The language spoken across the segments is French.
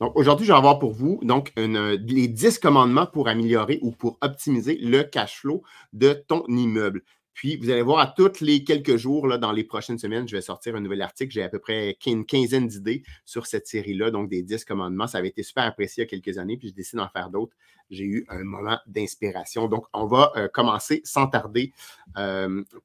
Donc, aujourd'hui, je vais avoir pour vous les 10 commandements pour améliorer ou pour optimiser le cash flow de ton immeuble. Puis, vous allez voir, à tous les quelques jours, là, dans les prochaines semaines, je vais sortir un nouvel article. J'ai à peu près une quinzaine d'idées sur cette série-là, donc des 10 commandements. Ça avait été super apprécié il y a quelques années, puis je décide d'en faire d'autres. J'ai eu un moment d'inspiration. Donc, on va commencer sans tarder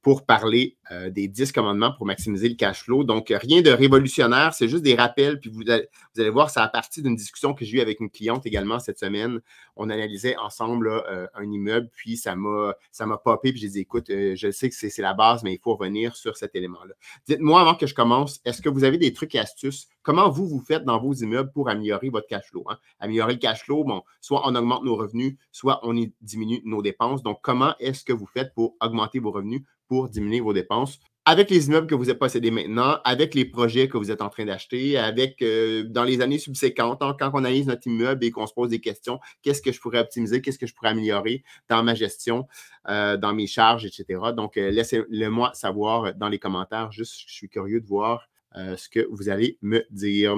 pour parler des 10 commandements pour maximiser le cash flow. Donc, rien de révolutionnaire, c'est juste des rappels. Puis, vous allez voir, ça a parti d'une discussion que j'ai eue avec une cliente également cette semaine. On analysait ensemble là, un immeuble, puis ça m'a popé, puis j'ai dit, écoute, je sais que c'est la base, mais il faut revenir sur cet élément-là. Dites-moi avant que je commence, est-ce que vous avez des trucs et astuces? Comment vous faites dans vos immeubles pour améliorer votre cash flow? Hein? Améliorer le cash flow, bon, soit on augmente nos revenus, soit on diminue nos dépenses. Donc, comment est-ce que vous faites pour augmenter vos revenus, pour diminuer vos dépenses? Avec les immeubles que vous êtes possédés maintenant, avec les projets que vous êtes en train d'acheter, avec dans les années subséquentes, hein, quand on analyse notre immeuble et qu'on se pose des questions, qu'est-ce que je pourrais optimiser, qu'est-ce que je pourrais améliorer dans ma gestion, dans mes charges, etc. Donc, laissez-le-moi savoir dans les commentaires. Juste, je suis curieux de voir ce que vous allez me dire.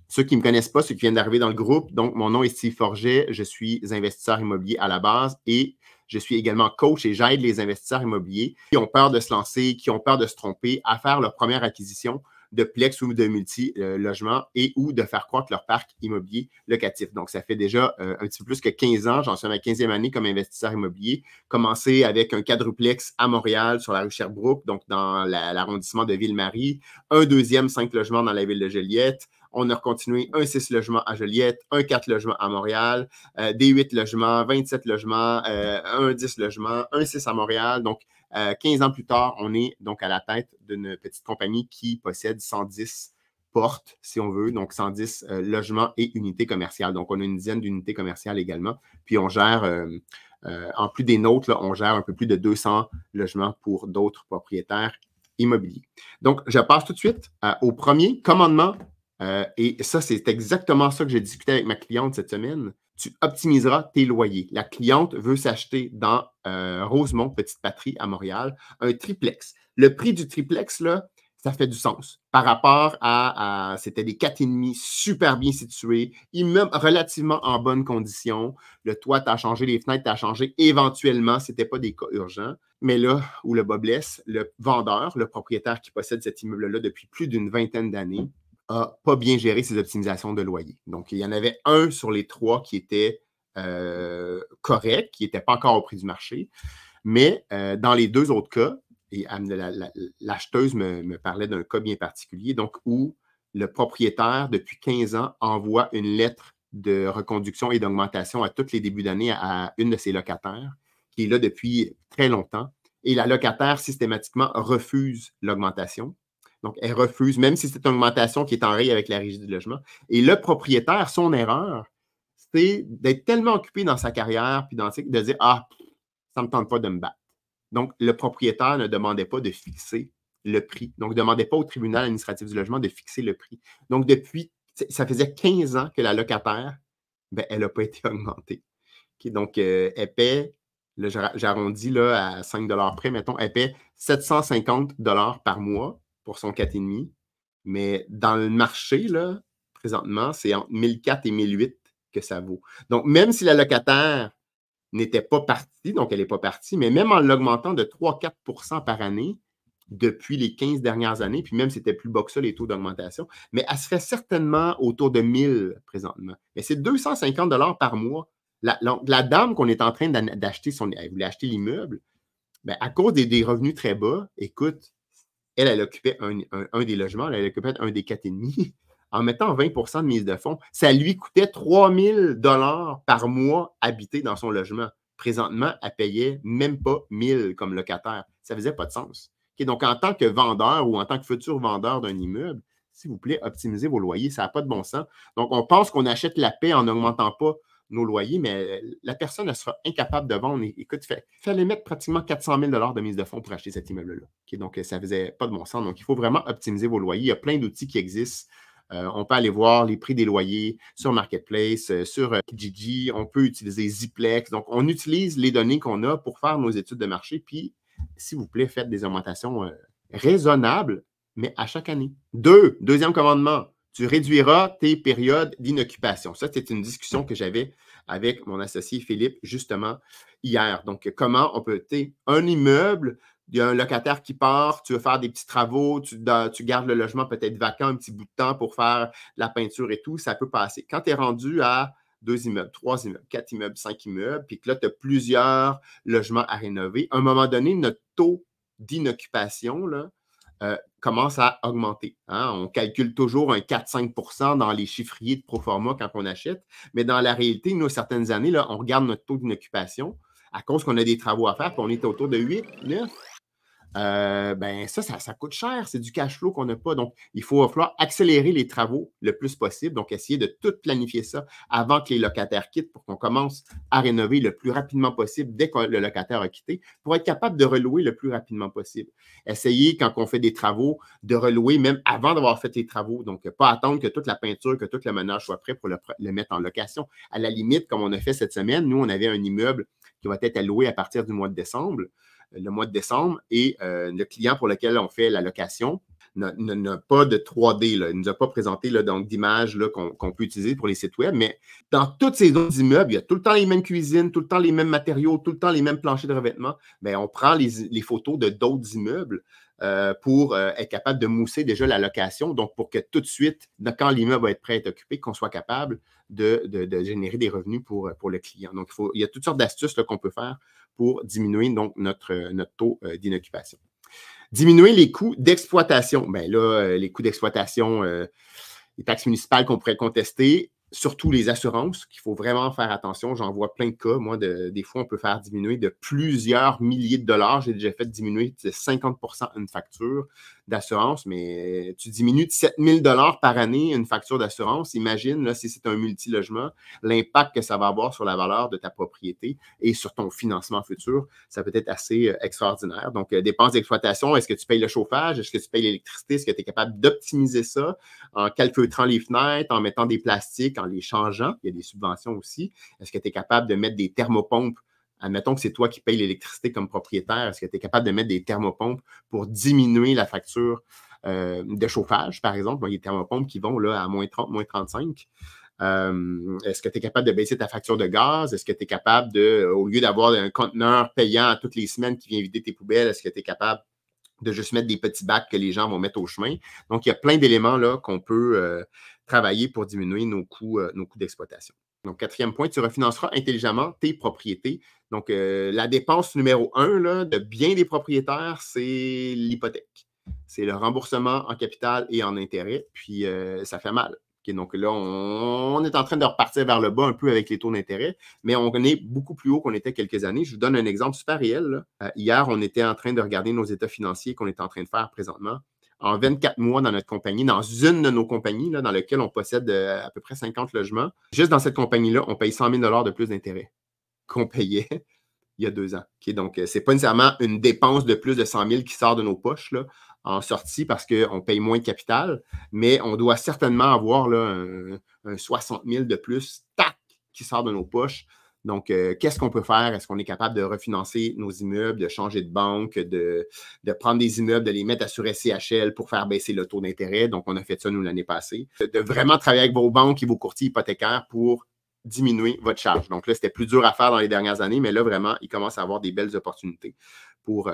Ceux qui ne me connaissent pas, ceux qui viennent d'arriver dans le groupe, donc mon nom est Steve Forget, je suis investisseur immobilier à la base et je suis également coach et j'aide les investisseurs immobiliers qui ont peur de se lancer, qui ont peur de se tromper, à faire leur première acquisition de plex ou de multi-logements et ou de faire croître leur parc immobilier locatif. Donc, ça fait déjà un petit peu plus que 15 ans, j'en suis à ma 15e année comme investisseur immobilier, commencé avec un quadruplex à Montréal sur la rue Sherbrooke, donc dans l'arrondissement de Ville-Marie, un deuxième 5 logements dans la ville de Joliette. On a continué un 6 logements à Joliette, un 4 logements à Montréal, des 8 logements, 27 logements, un 10 logements, un 6 à Montréal. Donc, 15 ans plus tard, on est donc à la tête d'une petite compagnie qui possède 110 portes, si on veut, donc 110 logements et unités commerciales. Donc, on a une dizaine d'unités commerciales également. Puis, on gère, en plus des nôtres, là, on gère un peu plus de 200 logements pour d'autres propriétaires immobiliers. Donc, je passe tout de suite au premier commandement. Et ça, c'est exactement ça que j'ai discuté avec ma cliente cette semaine. Tu optimiseras tes loyers. La cliente veut s'acheter dans Rosemont, Petite Patrie, à Montréal, un triplex. Le prix du triplex, là, ça fait du sens par rapport à c'était des 4,5 super bien situés, immeubles relativement en bonne condition. Le toit t'a changé, les fenêtres t'a changé éventuellement, ce n'était pas des cas urgents. Mais là où le bas blesse, le vendeur, le propriétaire qui possède cet immeuble-là depuis plus d'une vingtaine d'années, n'a pas bien géré ses optimisations de loyer. Donc, il y en avait un sur les 3 qui était correct, qui n'était pas encore au prix du marché. Mais dans les 2 autres cas, et l'acheteuse me parlait d'un cas bien particulier, donc où le propriétaire, depuis 15 ans, envoie une lettre de reconduction et d'augmentation à tous les débuts d'année à une de ses locataires, qui est là depuis très longtemps. Et la locataire, systématiquement, refuse l'augmentation. Donc, elle refuse, même si c'est une augmentation qui est en règle avec la régie du logement. Et le propriétaire, son erreur, c'est d'être tellement occupé dans sa carrière, puis de dire « Ah, ça ne me tente pas de me battre ». Donc, le propriétaire ne demandait pas de fixer le prix. Donc, ne demandait pas au tribunal administratif du logement de fixer le prix. Donc, ça faisait 15 ans que la locataire, elle n'a pas été augmentée. Okay, donc, elle paie, j'arrondis là, à 5 $ près, mettons, elle paie 750 $ par mois pour son 4,5. Mais dans le marché, là, présentement, c'est entre 1 400 et 1 800 que ça vaut. Donc, même si la locataire n'était pas partie, donc elle n'est pas partie, mais même en l'augmentant de 3-4 % par année depuis les 15 dernières années, puis même c'était plus bas que ça, les taux d'augmentation, mais elle se fait certainement autour de 1000 présentement. Mais c'est 250 $ par mois. La dame qu'on est en train d'acheter, elle voulait acheter l'immeuble, à cause des revenus très bas, écoute, elle occupait un des logements, elle occupait un des 4,5. En mettant 20 % de mise de fonds, ça lui coûtait 3 000 $ par mois habiter dans son logement. Présentement, elle payait même pas 1 000 comme locataire. Ça faisait pas de sens. Okay, donc, en tant que vendeur ou en tant que futur vendeur d'un immeuble, s'il vous plaît, optimisez vos loyers. Ça n'a pas de bon sens. Donc, on pense qu'on achète la paix en n'augmentant pas nos loyers, mais la personne elle sera incapable de vendre. Écoute, il fallait mettre pratiquement 400 000 $ de mise de fonds pour acheter cet immeuble-là. Okay, donc, ça ne faisait pas de bon sens. Donc, il faut vraiment optimiser vos loyers. Il y a plein d'outils qui existent. On peut aller voir les prix des loyers sur Marketplace, sur Kijiji. On peut utiliser Ziplex. Donc, on utilise les données qu'on a pour faire nos études de marché. Puis, s'il vous plaît, faites des augmentations raisonnables, mais à chaque année. Deuxième commandement, tu réduiras tes périodes d'inoccupation. Ça, c'est une discussion que j'avais avec mon associé Philippe, justement, hier. Donc, comment on peut, un immeuble, il y a un locataire qui part, tu veux faire des petits travaux, tu gardes le logement peut-être vacant un petit bout de temps pour faire la peinture et tout, ça peut passer. Quand tu es rendu à 2 immeubles, 3 immeubles, 4 immeubles, 5 immeubles, puis que là, tu as plusieurs logements à rénover, à un moment donné, notre taux d'inoccupation commence à augmenter. Hein? On calcule toujours un 4-5 dans les chiffriers de Proforma quand on achète, mais dans la réalité, nous, certaines années, là, on regarde notre taux d'inoccupation à cause qu'on a des travaux à faire, puis on est autour de 8, 9. Ben ça coûte cher, c'est du cash flow qu'on n'a pas. Donc, il va falloir accélérer les travaux le plus possible. Donc, essayer de tout planifier ça avant que les locataires quittent pour qu'on commence à rénover le plus rapidement possible dès que le locataire a quitté pour être capable de relouer le plus rapidement possible. Essayer, quand on fait des travaux, de relouer même avant d'avoir fait les travaux. Donc, pas attendre que toute la peinture, que tout le ménage soit prêt pour le mettre en location. À la limite, comme on a fait cette semaine, nous, on avait un immeuble qui va être alloué à partir du mois de décembre. Le mois de décembre et le client pour lequel on fait la location n'a pas de 3D. Là. Il ne nous a pas présenté d'images qu'on peut utiliser pour les sites web, mais dans tous ces autres immeubles, il y a tout le temps les mêmes cuisines, tout le temps les mêmes matériaux, tout le temps les mêmes planchers de revêtement. Bien, on prend les photos de d'autres immeubles pour être capable de mousser déjà la location, donc pour que tout de suite, quand l'immeuble va être prêt à être occupé, qu'on soit capable de générer des revenus pour le client. Donc, il y a toutes sortes d'astuces qu'on peut faire pour diminuer donc, notre taux d'inoccupation. Diminuer les coûts d'exploitation. Bien là, les coûts d'exploitation, les taxes municipales qu'on pourrait contester, surtout les assurances, qu'il faut vraiment faire attention. J'en vois plein de cas. Moi, des fois, on peut faire diminuer de plusieurs milliers de dollars. J'ai déjà fait diminuer de 50% une facture d'assurance, mais tu diminues de 7 000 $ par année une facture d'assurance. Imagine, là, si c'est un multilogement, l'impact que ça va avoir sur la valeur de ta propriété et sur ton financement futur, ça peut être assez extraordinaire. Donc, dépenses d'exploitation, est-ce que tu payes le chauffage? Est-ce que tu payes l'électricité? Est-ce que tu es capable d'optimiser ça en calfeutrant les fenêtres, en mettant des plastiques, en les changeant? Il y a des subventions aussi. Est-ce que tu es capable de mettre des thermopompes? Admettons que c'est toi qui payes l'électricité comme propriétaire. Est-ce que tu es capable de mettre des thermopompes pour diminuer la facture de chauffage, par exemple? Il y a des thermopompes qui vont là, à moins 30, moins 35. Est-ce que tu es capable de baisser ta facture de gaz? Est-ce que tu es capable au lieu d'avoir un conteneur payant toutes les semaines qui vient vider tes poubelles, est-ce que tu es capable de juste mettre des petits bacs que les gens vont mettre au chemin? Donc, il y a plein d'éléments là qu'on peut travailler pour diminuer nos coûts d'exploitation. Donc, 4e point, tu refinanceras intelligemment tes propriétés. Donc, la dépense numéro 1 là, de bien des propriétaires, c'est l'hypothèque. C'est le remboursement en capital et en intérêt. Puis, ça fait mal. Okay, donc là, on est en train de repartir vers le bas un peu avec les taux d'intérêt, mais on est beaucoup plus haut qu'on était quelques années. Je vous donne un exemple super réel. Hier, on était en train de regarder nos états financiers qu'on est en train de faire présentement. En 24 mois dans notre compagnie, dans une de nos compagnies, là, dans laquelle on possède à peu près 50 logements, juste dans cette compagnie-là, on paye 100 000 $ de plus d'intérêt qu'on payait il y a 2 ans. Okay, donc, ce n'est pas nécessairement une dépense de plus de 100 000 qui sort de nos poches là, en sortie parce qu'on paye moins de capital, mais on doit certainement avoir là, un 60 000 de plus, tac, qui sort de nos poches. Donc, qu'est-ce qu'on peut faire? Est-ce qu'on est capable de refinancer nos immeubles, de changer de banque, de prendre des immeubles, de les mettre à sur SCHL pour faire baisser le taux d'intérêt? Donc, on a fait ça, nous, l'année passée. De vraiment travailler avec vos banques et vos courtiers hypothécaires pour diminuer votre charge. Donc là, c'était plus dur à faire dans les dernières années, mais là, vraiment, il commence à avoir des belles opportunités pour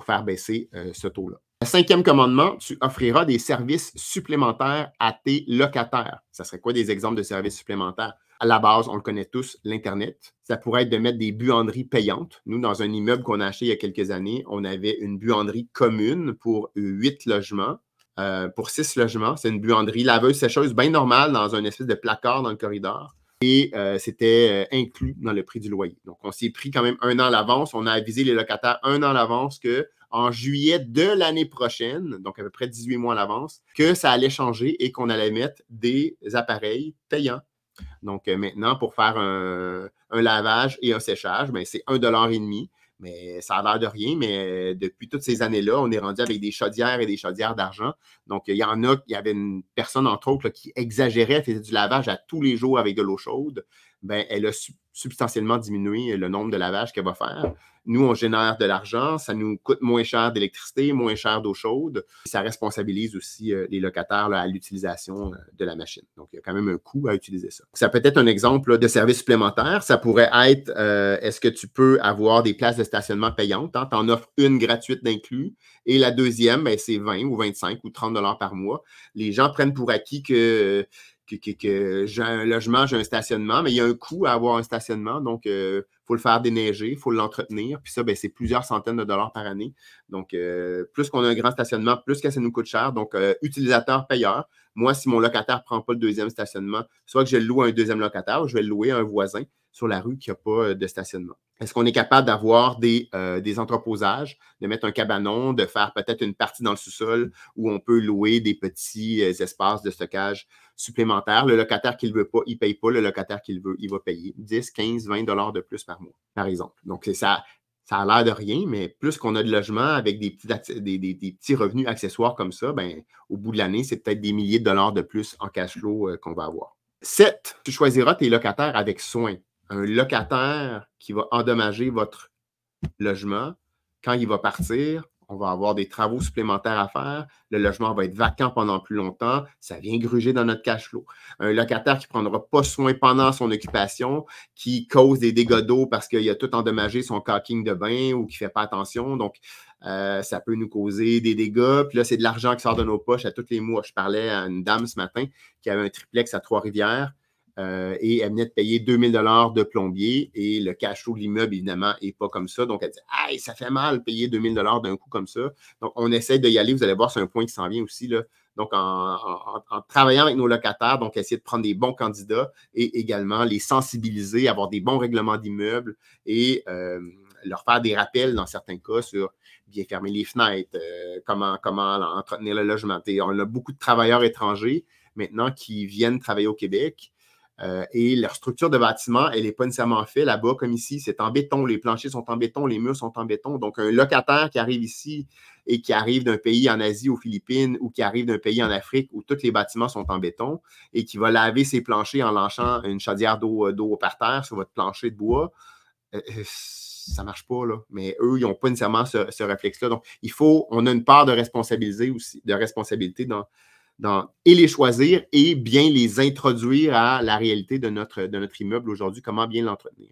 faire baisser ce taux-là. Le 5e commandement, tu offriras des services supplémentaires à tes locataires. Ça serait quoi des exemples de services supplémentaires? À la base, on le connaît tous, l'Internet. Ça pourrait être de mettre des buanderies payantes. Nous, dans un immeuble qu'on a acheté il y a quelques années, on avait une buanderie commune pour 8 logements. Pour 6 logements, c'est une buanderie laveuse-sécheuse bien normale dans un espèce de placard dans le corridor. Et c'était inclus dans le prix du loyer. Donc, on s'est pris quand même 1 an à l'avance. On a avisé les locataires 1 an à l'avance qu'en juillet de l'année prochaine, donc à peu près 18 mois à l'avance, que ça allait changer et qu'on allait mettre des appareils payants. Donc, maintenant, pour faire un lavage et un séchage, ben, c'est 1,5 $. Mais ça a l'air de rien, mais depuis toutes ces années-là, on est rendu avec des chaudières et des chaudières d'argent. Donc, il y en a, il y avait une personne, entre autres, là, qui exagérait, faisait du lavage à tous les jours avec de l'eau chaude. Ben, elle a substantiellement diminué le nombre de lavages qu'elle va faire. Nous, on génère de l'argent, ça nous coûte moins cher d'électricité, moins cher d'eau chaude. Ça responsabilise aussi les locataires là, à l'utilisation de la machine. Donc, il y a quand même un coût à utiliser ça. Ça peut être un exemple là, de service supplémentaire. Ça pourrait être, est-ce que tu peux avoir des places de stationnement payantes? Hein? Tu en offres une gratuite d'inclus et la deuxième, ben, c'est 20 ou 25 ou 30 $ par mois. Les gens prennent pour acquis que j'ai un logement, j'ai un stationnement, mais il y a un coût à avoir un stationnement, donc il faut le faire déneiger, il faut l'entretenir, puis ça, ben, c'est plusieurs centaines de dollars par année. Donc, plus qu'on a un grand stationnement, plus que ça nous coûte cher. Donc, utilisateur-payeur. Moi, si mon locataire ne prend pas le deuxième stationnement, soit que je le loue à un deuxième locataire ou je vais le louer à un voisin sur la rue qui n'a pas de stationnement. Est-ce qu'on est capable d'avoir des entreposages, de mettre un cabanon, de faire peut-être une partie dans le sous-sol où on peut louer des petits espaces de stockage supplémentaires? Le locataire qui ne le veut pas, il ne paye pas. Le locataire qui le veut, il va payer 10, 15, 20 $ de plus par mois, par exemple. Donc, ça a l'air de rien, mais plus qu'on a de logements avec des petits revenus accessoires comme ça, ben, au bout de l'année, c'est peut-être des milliers de dollars de plus en cash flow qu'on va avoir. 7, tu choisiras tes locataires avec soin. Un locataire qui va endommager votre logement, quand il va partir, on va avoir des travaux supplémentaires à faire. Le logement va être vacant pendant plus longtemps. Ça vient gruger dans notre cash flow. Un locataire qui ne prendra pas soin pendant son occupation, qui cause des dégâts d'eau parce qu'il a tout endommagé son caulking de bain ou qui ne fait pas attention. Donc, ça peut nous causer des dégâts. Puis là, c'est de l'argent qui sort de nos poches à tous les mois. Je parlais à une dame ce matin qui avait un triplex à Trois-Rivières. Et elle venait de payer 2000 $ de plombier et le cash flow de l'immeuble, évidemment, n'est pas comme ça. Donc, elle dit « Hey, ça fait mal payer 2000 $ d'un coup comme ça. » Donc, on essaie d'y aller. Vous allez voir, c'est un point qui s'en vient aussi. Là. Donc, en travaillant avec nos locataires, donc essayer de prendre des bons candidats et également les sensibiliser, avoir des bons règlements d'immeubles et leur faire des rappels dans certains cas sur bien fermer les fenêtres, comment entretenir le logement. On a beaucoup de travailleurs étrangers maintenant qui viennent travailler au Québec. Et leur structure de bâtiment, elle n'est pas nécessairement faite là-bas comme ici. C'est en béton, les planchers sont en béton, les murs sont en béton. Donc, un locataire qui arrive ici et qui arrive d'un pays en Asie, aux Philippines, ou qui arrive d'un pays en Afrique où tous les bâtiments sont en béton et qui va laver ses planchers en lançant une chaudière d'eau par terre sur votre plancher de bois, ça ne marche pas, là. Mais eux, ils n'ont pas nécessairement ce réflexe-là. Donc, on a une part de responsabilité aussi, et les choisir et bien les introduire à la réalité de notre immeuble aujourd'hui, comment bien l'entretenir.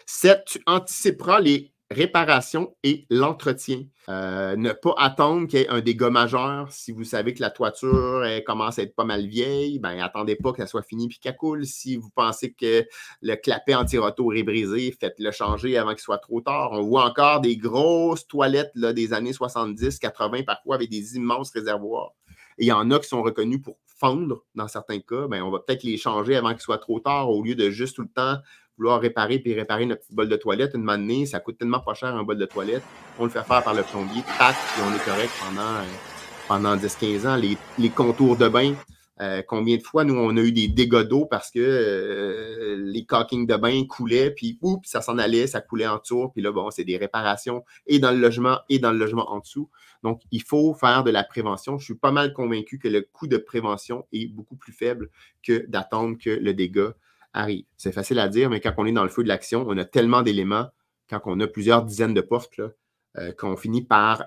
7, tu anticiperas les réparations et l'entretien. Ne pas attendre qu'il y ait un dégât majeur. Si vous savez que la toiture commence à être pas mal vieille, ben attendez pas que ça soit fini puis qu'elle coule. Si vous pensez que le clapet anti-rotor est brisé, faites-le changer avant qu'il soit trop tard. On voit encore des grosses toilettes là, des années 70, 80 parfois avec des immenses réservoirs. Et il y en a qui sont reconnus pour fondre dans certains cas. Bien, on va peut-être les changer avant qu'il soit trop tard au lieu de juste tout le temps vouloir réparer notre petite bol de toilette. Une année, ça coûte tellement pas cher un bol de toilette. On le fait faire par le plombier, tac, puis on est correct pendant 10-15 ans. Les contours de bain, combien de fois, nous, on a eu des dégâts d'eau parce que les caulkings de bain coulaient, puis ça s'en allait, ça coulait en tour, puis là, bon, c'est des réparations et dans le logement en dessous. Donc, il faut faire de la prévention. Je suis pas mal convaincu que le coût de prévention est beaucoup plus faible que d'attendre que le dégât arrive. C'est facile à dire, mais quand on est dans le feu de l'action, on a tellement d'éléments, quand on a plusieurs dizaines de portes, là, qu'on finit par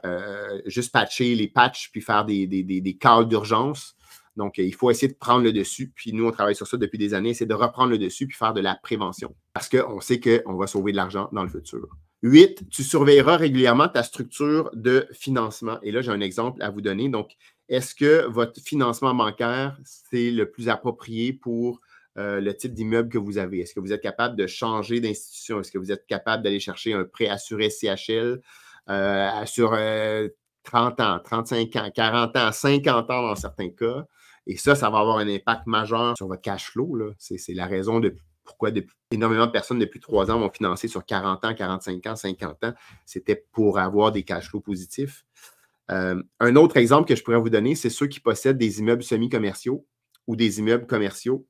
juste patcher les patchs puis faire des calls d'urgence. Donc, il faut essayer de prendre le dessus. Puis nous, on travaille sur ça depuis des années, essayer de reprendre le dessus puis faire de la prévention. Parce qu'on sait qu'on va sauver de l'argent dans le futur. 8, tu surveilleras régulièrement ta structure de financement. Et là, j'ai un exemple à vous donner. Donc, est-ce que votre financement bancaire, c'est le plus approprié pour le type d'immeuble que vous avez? Est-ce que vous êtes capable de changer d'institution? Est-ce que vous êtes capable d'aller chercher un prêt assuré CHL sur 30 ans, 35 ans, 40 ans, 50 ans dans certains cas? Et ça va avoir un impact majeur sur votre cash flow, là. C'est la raison pourquoi énormément de personnes depuis 3 ans vont financer sur 40 ans, 45 ans, 50 ans. C'était pour avoir des cash flows positifs. Un autre exemple que je pourrais vous donner, c'est ceux qui possèdent des immeubles semi-commerciaux ou des immeubles commerciaux.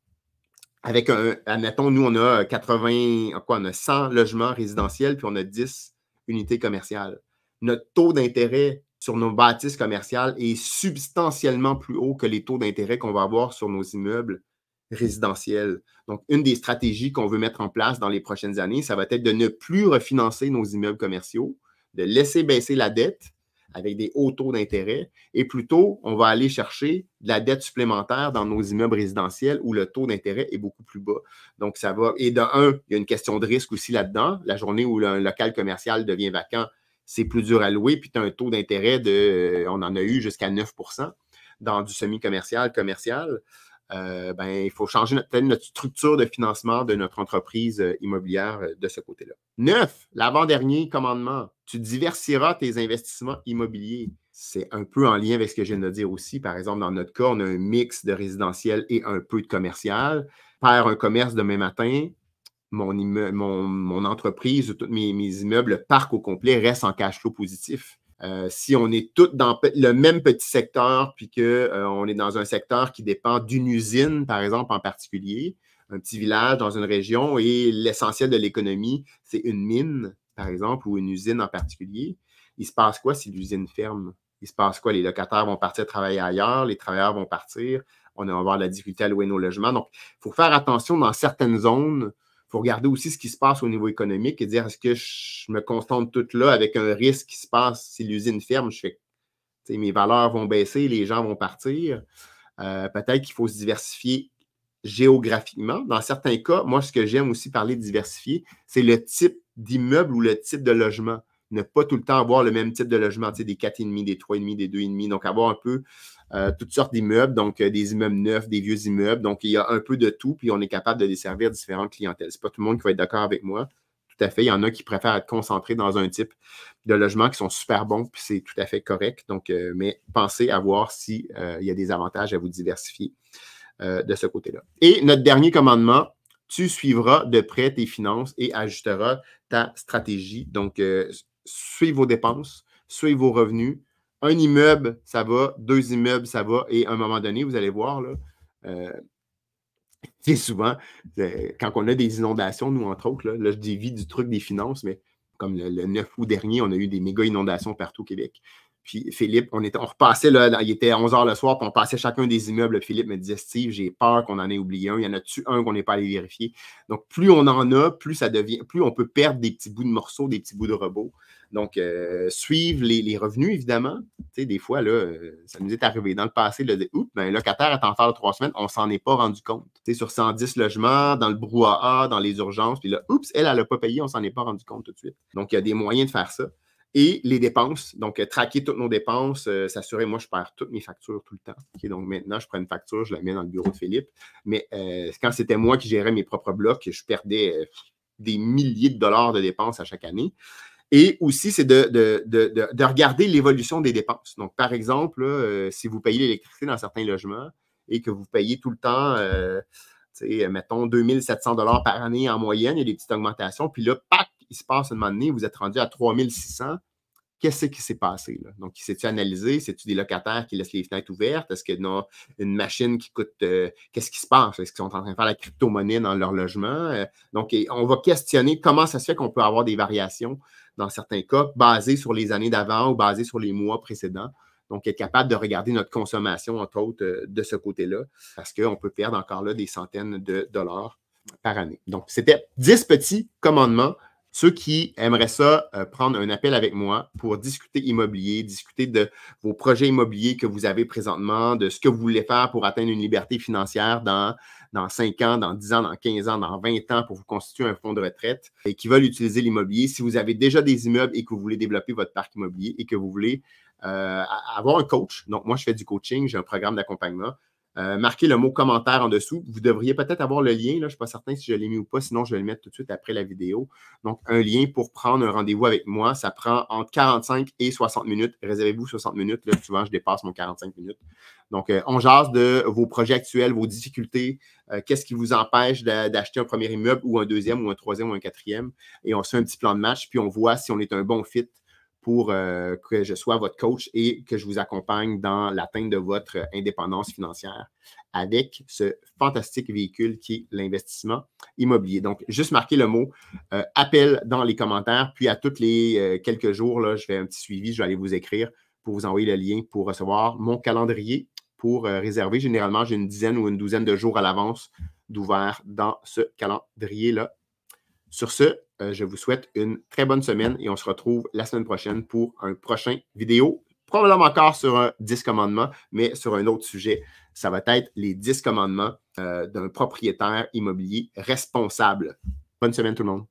Avec admettons, nous, on a 100 logements résidentiels, puis on a 10 unités commerciales. Notre taux d'intérêt sur nos bâtisses commerciales est substantiellement plus haut que les taux d'intérêt qu'on va avoir sur nos immeubles résidentiels. Donc, une des stratégies qu'on veut mettre en place dans les prochaines années, ça va être de ne plus refinancer nos immeubles commerciaux, de laisser baisser la dette avec des hauts taux d'intérêt, et plutôt, on va aller chercher de la dette supplémentaire dans nos immeubles résidentiels où le taux d'intérêt est beaucoup plus bas. Donc, ça va. Et de un, il y a une question de risque aussi là-dedans. La journée où un local commercial devient vacant, c'est plus dur à louer, puis tu as un taux d'intérêt on en a eu jusqu'à 9 dans du semi-commercial, commercial. Il faut changer peut-être notre structure de financement de notre entreprise immobilière de ce côté-là. 9, l'avant-dernier commandement. Tu diversifieras tes investissements immobiliers. C'est un peu en lien avec ce que je viens de dire aussi. Par exemple, dans notre cas, on a un mix de résidentiel et un peu de commercial. Faire un commerce demain matin, mon entreprise ou tous mes immeubles, le parc au complet reste en cash flow positif. Si on est tous dans le même petit secteur, puis qu'on est dans un secteur qui dépend d'une usine, par exemple, en particulier, un petit village dans une région, et l'essentiel de l'économie, c'est une mine, par exemple, ou une usine en particulier, il se passe quoi si l'usine ferme? Il se passe quoi? Les locataires vont partir travailler ailleurs, les travailleurs vont partir, on va avoir de la difficulté à louer nos logements. Donc, il faut faire attention dans certaines zones. Il faut regarder aussi ce qui se passe au niveau économique et dire, est-ce que je me concentre tout là avec un risque qui se passe si l'usine ferme? Je fais, mes valeurs vont baisser, les gens vont partir. Peut-être qu'il faut se diversifier géographiquement. Dans certains cas, moi, ce que j'aime aussi parler de diversifier, c'est le type d'immeuble ou le type de logement. Ne pas tout le temps avoir le même type de logement, des 4,5, des 3,5, des 2,5. Donc, avoir un peu toutes sortes d'immeubles, donc des immeubles neufs, des vieux immeubles. Donc, il y a un peu de tout, puis on est capable de desservir différentes clientèles. Ce n'est pas tout le monde qui va être d'accord avec moi. Tout à fait. Il y en a qui préfèrent être concentrés dans un type de logement qui sont super bons, puis c'est tout à fait correct. Donc, mais pensez à voir s'il y a des avantages à vous diversifier de ce côté-là. Et notre dernier commandement, tu suivras de près tes finances et ajusteras ta stratégie. Donc, suivez vos dépenses, suivez vos revenus. Un immeuble, ça va. 2 immeubles, ça va. Et à un moment donné, vous allez voir, là, c'est souvent, quand on a des inondations, nous, entre autres, là je dévie du truc des finances, mais comme le 9 août dernier, on a eu des méga inondations partout au Québec. Puis Philippe, on repassait, là, il était 11 h le soir, puis on passait chacun des immeubles. Philippe me disait, Steve, j'ai peur qu'on en ait oublié un. Il y en a-tu un qu'on n'est pas allé vérifier? Donc, plus on en a, plus on peut perdre des petits bouts de morceaux, des petits bouts de robots. Donc, suivre les revenus, évidemment. Tu sais, des fois, là, ça nous est arrivé dans le passé, là, oups, un locataire est en faire de 3 semaines, on ne s'en est pas rendu compte. Tu sais, sur 110 logements, dans le brouhaha, dans les urgences, puis là, oups, elle n'a pas payé, on ne s'en est pas rendu compte tout de suite. Donc, il y a des moyens de faire ça. Et les dépenses, donc traquer toutes nos dépenses, s'assurer, moi, je perds toutes mes factures tout le temps. Okay, donc maintenant, je prends une facture, je la mets dans le bureau de Philippe. Mais quand c'était moi qui gérais mes propres blocs, je perdais des milliers de dollars de dépenses à chaque année. Et aussi, c'est de regarder l'évolution des dépenses. Donc, par exemple, là, si vous payez l'électricité dans certains logements et que vous payez tout le temps, mettons, 2 700 $ par année en moyenne, il y a des petites augmentations. Puis là, pac, il se passe un moment donné, vous êtes rendu à 3 600. Qu'est-ce qui s'est passé, là? Donc, c'est-tu analysé? C'est-tu des locataires qui laissent les fenêtres ouvertes? Est-ce qu'il y a une machine qui coûte... qu'est-ce qui se passe? Est-ce qu'ils sont en train de faire la crypto-monnaie dans leur logement? Donc, on va questionner comment ça se fait qu'on peut avoir des variations dans certains cas basées sur les années d'avant ou basées sur les mois précédents. Donc, être capable de regarder notre consommation, entre autres, de ce côté-là, parce qu'on peut perdre encore là des centaines de dollars par année. Donc, c'était 10 petits commandements. Ceux qui aimeraient ça, prendre un appel avec moi pour discuter immobilier, discuter de vos projets immobiliers que vous avez présentement, de ce que vous voulez faire pour atteindre une liberté financière dans 5 ans, dans 10 ans, dans 15 ans, dans 20 ans pour vous constituer un fonds de retraite et qui veulent utiliser l'immobilier. Si vous avez déjà des immeubles et que vous voulez développer votre parc immobilier et que vous voulez avoir un coach, donc moi je fais du coaching, j'ai un programme d'accompagnement. Marquez le mot commentaire en dessous. Vous devriez peut-être avoir le lien. Là, je ne suis pas certain si je l'ai mis ou pas. Sinon, je vais le mettre tout de suite après la vidéo. Donc, un lien pour prendre un rendez-vous avec moi. Ça prend entre 45 et 60 minutes. Réservez-vous 60 minutes. Là, souvent, je dépasse mon 45 minutes. Donc, on jase de vos projets actuels, vos difficultés. Qu'est-ce qui vous empêche d'acheter un premier immeuble ou un deuxième ou un troisième ou un quatrième. Et on se fait un petit plan de match. Puis, on voit si on est un bon fit pour que je sois votre coach et que je vous accompagne dans l'atteinte de votre indépendance financière avec ce fantastique véhicule qui est l'investissement immobilier. Donc, juste marquez le mot appel dans les commentaires, puis à tous les quelques jours, là, je fais un petit suivi, je vais aller vous écrire pour vous envoyer le lien pour recevoir mon calendrier pour réserver. Généralement, j'ai une dizaine ou une douzaine de jours à l'avance d'ouvert dans ce calendrier-là. Sur ce, je vous souhaite une très bonne semaine et on se retrouve la semaine prochaine pour un prochain vidéo. Probablement encore sur un 10 commandements, mais sur un autre sujet. Ça va être les 10 commandements d'un propriétaire immobilier responsable. Bonne semaine tout le monde.